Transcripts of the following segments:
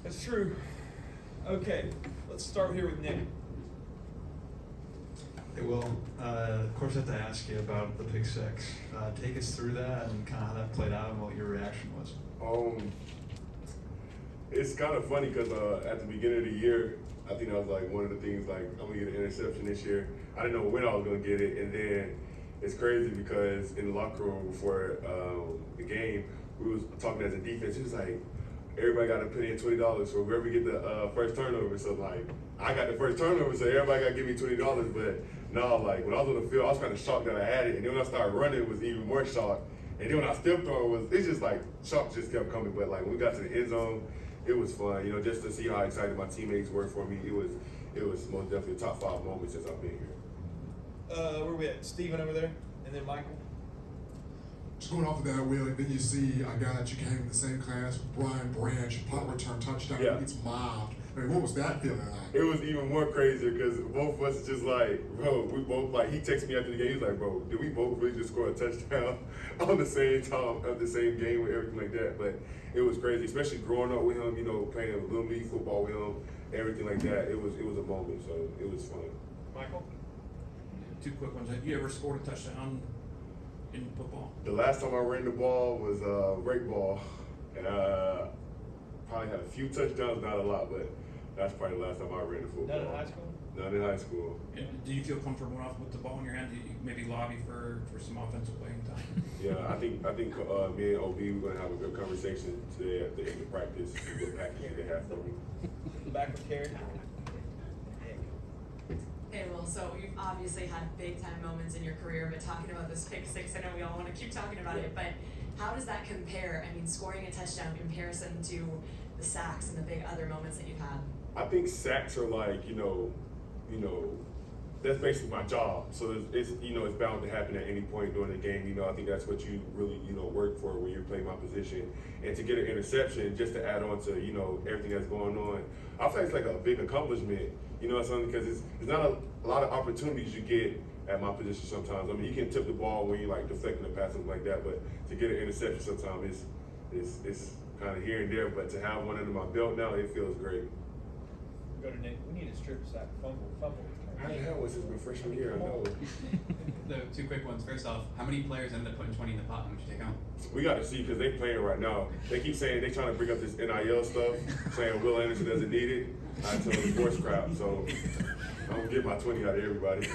That's true. Okay, let's start here with Nick. Hey, Will, of course I have to ask you about the pick six. Take us through that and kind of how that played out and what your reaction was. It's kind of funny because at the beginning of the year, I think that was like one of the things, like, I'm gonna get an interception this year. I didn't know when I was gonna get it, and then it's crazy because in the locker room before the game, we was talking as a defense. He was like, everybody got to put in $20 for whoever get the first turnover. So like, I got the first turnover, so everybody got to give me $20. But no, like when I was on the field, I was kind of shocked that I had it, and then when I started running, it was even more shocked. And then when I stepped on, it's just like shock just kept coming. But like when we got to the end zone, it was fun, you know, just to see how excited my teammates were for me. It was most definitely a top 5 moment since I've been here. Where we at? Steven over there, and then Michael. Just going off of that, Will, and then you see a guy that you came in the same class, Brian Branch, punt return touchdown, Yeah. It's mobbed. I mean, what was that feeling like? It was even more crazier because both of us just like, bro, we both like, he texted me after the game, he's like, bro, did we both really just score a touchdown on the same time, at the same game with everything like that? But it was crazy, especially growing up with him, you know, playing little league football with him, everything like that. It was a moment, so it was fun. Michael? 2 quick ones. Have you ever scored a touchdown in football? The last time I ran the ball was rake ball. Probably had a few touchdowns, not a lot, but that's probably the last time I ran the football. None in high school? None in high school. And do you feel comfortable enough with the ball in your hand? Do you maybe lobby for some offensive playing time? Yeah, I think me and OB, we're gonna have a good conversation today at the end of practice. What package they have for me. Back with Carrie. Okay, well, so you've obviously had big time moments in your career, but talking about this pick six, I know we all want to keep talking about it, but how does that compare? I mean, scoring a touchdown in comparison to the sacks and the big other moments that you've had. I think sacks are like, you know, that's basically my job. So it's it's bound to happen at any point during the game. You know, I think that's what you really, work for when you're playing my position. And to get an interception, just to add on to, everything that's going on, I feel like it's like a big accomplishment. Something because it's not a lot of opportunities you get at my position sometimes. I mean, you can tip the ball when you're like deflecting the pass, something like that, but to get an interception sometimes it's kind of here and there. But to have one under my belt now, it feels great. Go to Nick. We need a strip sack fumble. I ain't had one since my freshman year, I know. The 2 quick ones. First off, how many players ended up putting 20 in the pot? How much you take home? We got to see because they playing right now. They keep saying they trying to bring up this NIL stuff, saying Will Anderson doesn't need it. I tell them it's horse crap, so I'm gonna get my 20 out of everybody.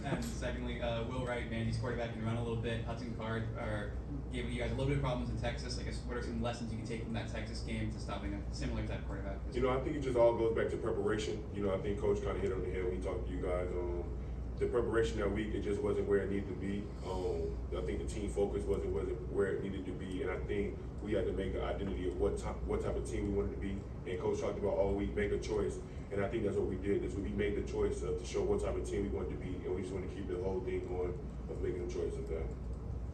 And secondly, Will Wright, Vandy's quarterback, can run a little bit. Hudson Card gave you guys a little bit of problems in Texas. I guess what are some lessons you can take from that Texas game to stopping a similar type of quarterback? I think it just all goes back to preparation. I think Coach kind of hit on the head when he talked to you guys. The preparation that week, it just wasn't where it needed to be. I think the team focus wasn't where it needed to be, and I think we had to make an identity of what type of team we wanted to be. And Coach talked about all week, make a choice, and I think that's what we did. Is we made the choice to show what type of team we wanted to be, and we just want to keep the whole thing going of making a choice of that.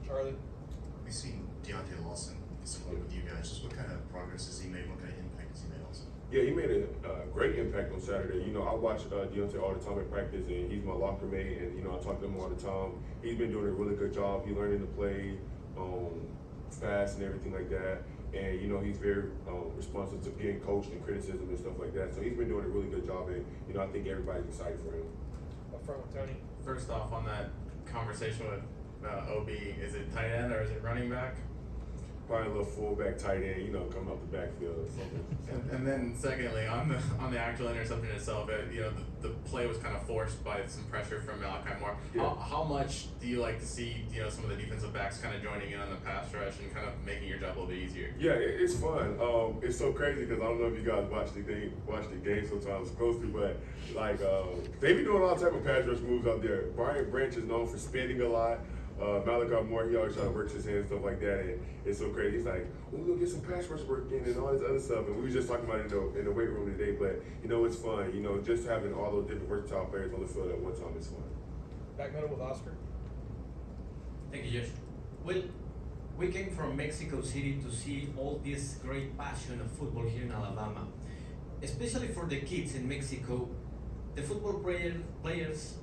Charlie? We've seen Deontay Lawson get some love with you guys. Just what kind of progress has he made? What kind of impact has he made also? Yeah, he made a great impact on Saturday. I watch Deontay all the time at practice, and he's my locker mate, and I talk to him all the time. He's been doing a really good job. He's learning to play fast and everything like that. And he's very responsive to being coached and criticism and stuff like that. So he's been doing a really good job, and I think everybody's excited for him. Up front with Tony. First off, on that conversation with OB, is it tight end or is it running back? Probably a little fullback, tight end, come up the backfield or something. And then secondly, on the actual interception itself, the play was kind of forced by some pressure from Malachi Moore. Yeah. How much do you like to see some of the defensive backs kind of joining in on the pass rush and kind of making your job a little bit easier? Yeah, it's fun. It's so crazy because I don't know if you guys watch the game sometimes closely, but like they be doing all type of pass rush moves out there. Brian Branch is known for spinning a lot. Malachi Moore, he always try to work his hands and stuff like that, and it's so crazy. He's like, we're gonna get some pass rush work in and all this other stuff, and we were just talking about it in the weight room today. But it's fun. Just having all those different versatile players on the field at one time is fun. Back middle with Oscar. Thank you, Josh. Well, we came from Mexico City to see all this great passion of football here in Alabama. Especially for the kids in Mexico, the football players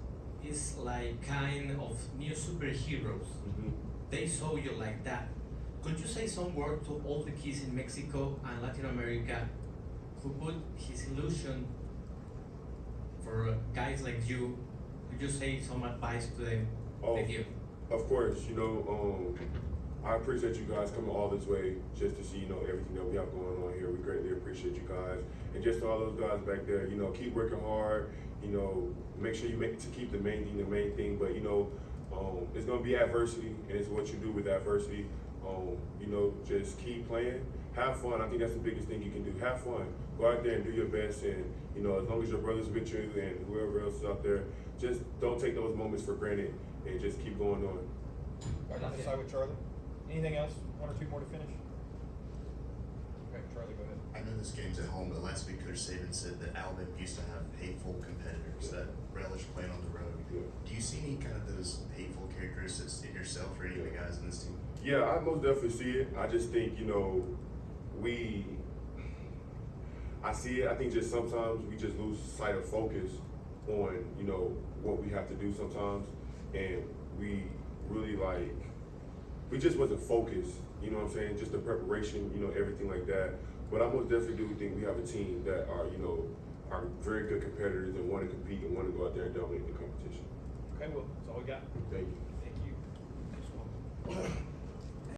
is like kind of new superheroes. Mm-hmm. They saw you like that. Could you say some word to all the kids in Mexico and Latin America who put his illusion for guys like you? Could you say some advice to them? Oh, Thank you. Of course, I appreciate you guys coming all this way just to see, everything that we have going on here. We greatly appreciate you guys. And just to all those guys back there, keep working hard, make sure you make to keep the main thing, but it's gonna be adversity, and it's what you do with adversity. Just keep playing, have fun. I think that's the biggest thing you can do. Have fun. Go out there and do your best, and as long as your brother's with you and whoever else is out there, just don't take those moments for granted and just keep going on. Right on the side with Charlie. Anything else? One or two more to finish? Okay, Charlie, go ahead. I know this game's at home, but last week Coach Saban said that Alabama used to have hateful competitors that relish playing on the road. Yeah. Do you see any kind of those hateful characteristics in yourself or any of the guys in this team? Yeah, I most definitely see it. I just think, I see it. I think just sometimes we just lose sight of focus on, what we have to do sometimes. And we really we just wasn't focused, you know what I'm saying? Just the preparation, everything like that. But I most definitely do think we have a team that are very good competitors and want to compete and want to go out there and dominate the competition. Okay, well, that's all we got. Thank you. Thank you. Next one.